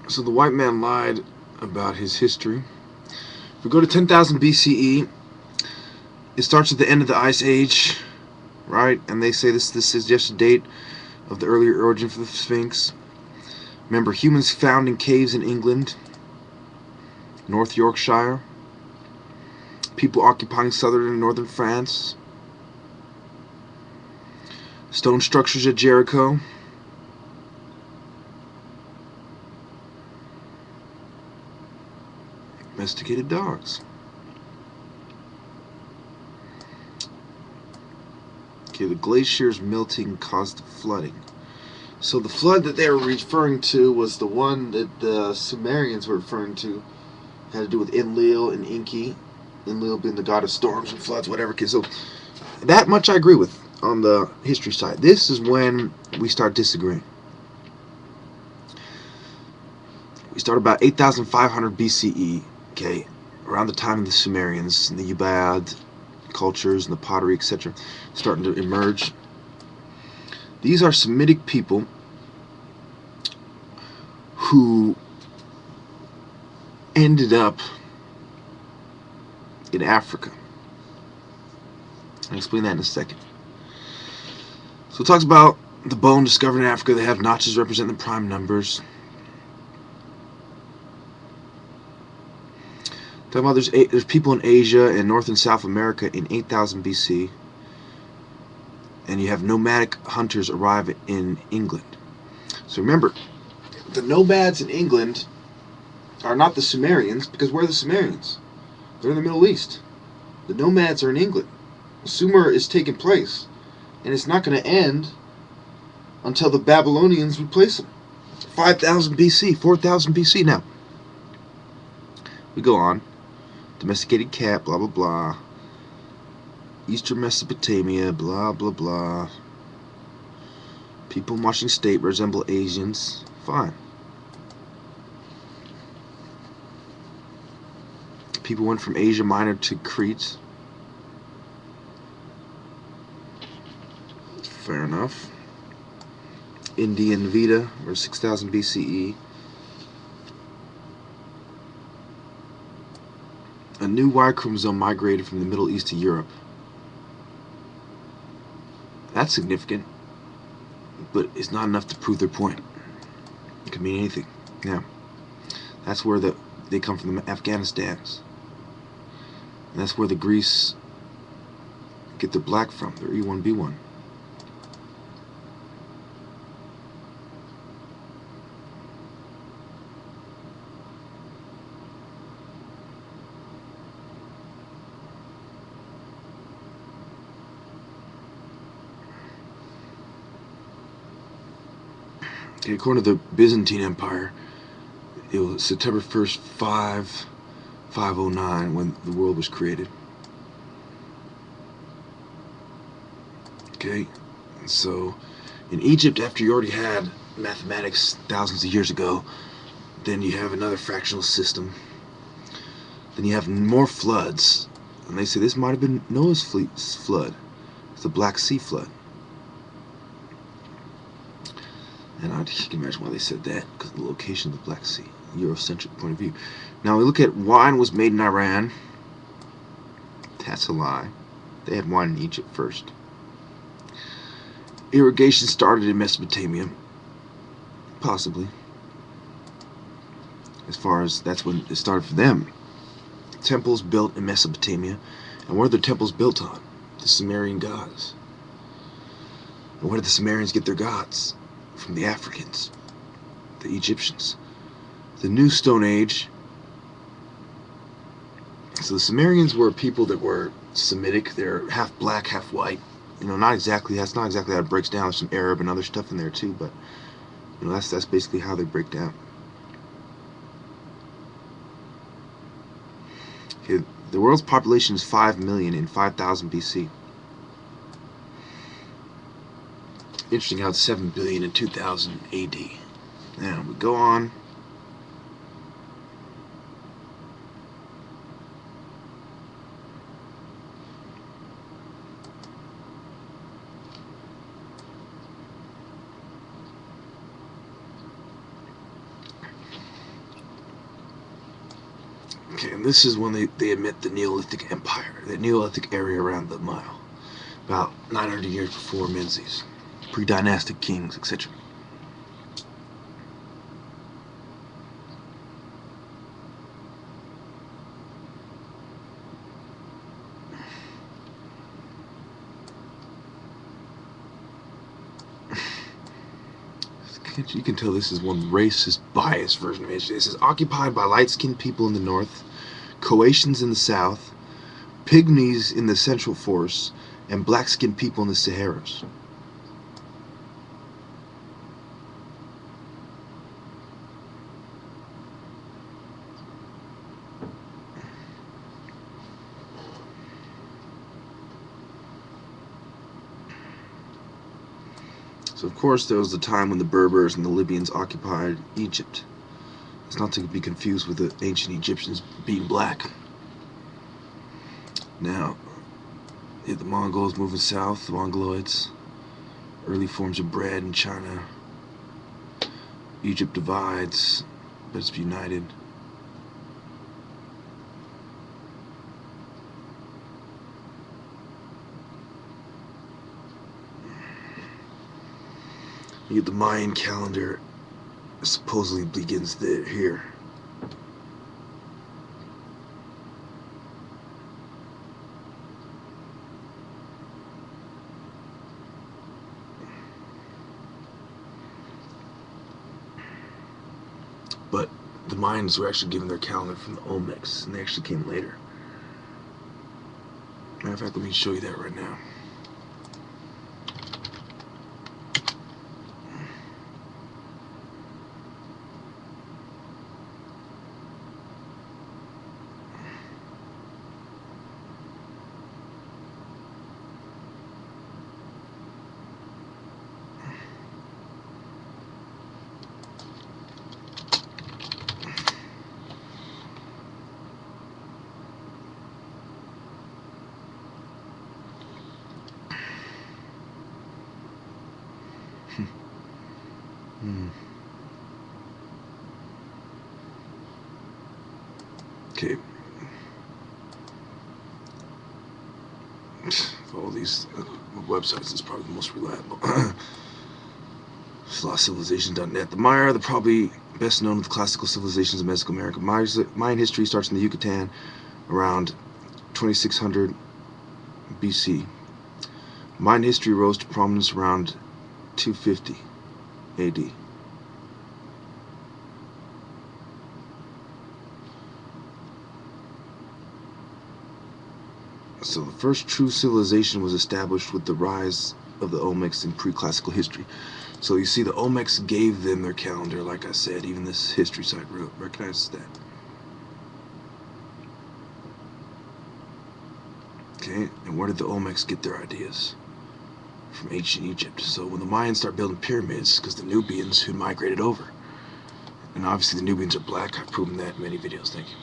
So the white man lied about his history. If we go to 10,000 BCE, it starts at the end of the Ice Age, right? And they say this is just a date of the earlier origin for the Sphinx. Remember, humans found in caves in England, North Yorkshire, people occupying southern and northern France, stone structures at Jericho, domesticated dogs. Okay, the glaciers melting caused the flooding. So the flood that they were referring to was the one that the Sumerians were referring to. It had to do with Enlil and Enki. Enlil being the god of storms and floods, whatever. Okay, so that much I agree with on the history side. This is when we start disagreeing. We start about 8,500 BCE, okay, around the time of the Sumerians and the Ubaid cultures and the pottery, etc., starting to emerge. These are Semitic people who ended up in Africa. I'll explain that in a second. So it talks about the bone discovered in Africa. They have notches representing the prime numbers. Talking about there's people in Asia and North and South America in 8,000 BC, and you have nomadic hunters arrive in England. So remember, the nomads in England are not the Sumerians, because we're the Sumerians. They're in the Middle East. The nomads are in England. Sumer is taking place, and it's not going to end until the Babylonians replace them. 5,000 BC, 4,000 BC. Now, we go on. Domesticated cat, blah, blah, blah. Eastern Mesopotamia, blah, blah, blah. People in Washington State resemble Asians. Fine. People went from Asia Minor to Crete. Fair enough. India and Veda were 6,000 BCE. A new Y chromosome migrated from the Middle East to Europe. That's significant, but it's not enough to prove their point. It could mean anything. Now, that's where they come from, the Afghanistans. And that's where the Greece get their black from, their E1B1. Okay, according to the Byzantine Empire, it was September 1st, 509 when the world was created. Okay, so in Egypt, after you already had mathematics thousands of years ago, then you have another fractional system. Then you have more floods, and they say this might have been Noah's flood. It's the Black Sea flood. And I can imagine why they said that, because of the location of the Black Sea, Eurocentric point of view. Now we look at wine was made in Iran. That's a lie. They had wine in Egypt first. Irrigation started in Mesopotamia. Possibly. As far as that's when it started for them. Temples built in Mesopotamia. And what are the temples built on? The Sumerian gods. And where did the Sumerians get their gods? From the Africans, the Egyptians. The New Stone Age. So the Sumerians were people that were Semitic. They're half black, half white. You know, not exactly. That's not exactly how it breaks down. There's some Arab and other stuff in there too, but you know, that's basically how they break down. Okay, the world's population is 5 million in 5,000 BC. Interesting how it's 7 billion in 2000 AD. Now we go on. Okay, and this is when they admit the Neolithic Empire, the Neolithic area around the mile, about 900 years before Menzies, pre-dynastic kings, etc. You can tell this is one racist, biased version of history. This is occupied by light-skinned people in the north, Croatians in the south, Pygmies in the central forests, and black-skinned people in the Saharas. So, of course, there was the time when the Berbers and the Libyans occupied Egypt. It's not to be confused with the ancient Egyptians being black. Now, the Mongols moving south, the Mongoloids, early forms of bread in China. Egypt divides, but it's united. You get the Mayan calendar, supposedly begins here. But the Mayans were actually given their calendar from the Olmecs, and they actually came later. Matter of fact, let me show you that right now. Okay. All these websites is probably the most reliable. Civilization.net. The Maya are the probably best known of the classical civilizations of Mesoamerica. Mayan history starts in the Yucatan around 2600 BC. Mayan history rose to prominence around 250 AD. So the first true civilization was established with the rise of the Olmecs in pre-classical history. So you see, the Olmecs gave them their calendar, like I said. Even this history site recognizes that. Okay, and where did the Olmecs get their ideas? From ancient Egypt. So when the Mayans start building pyramids, because the Nubians who migrated over. And obviously the Nubians are black. I've proven that in many videos. Thank you.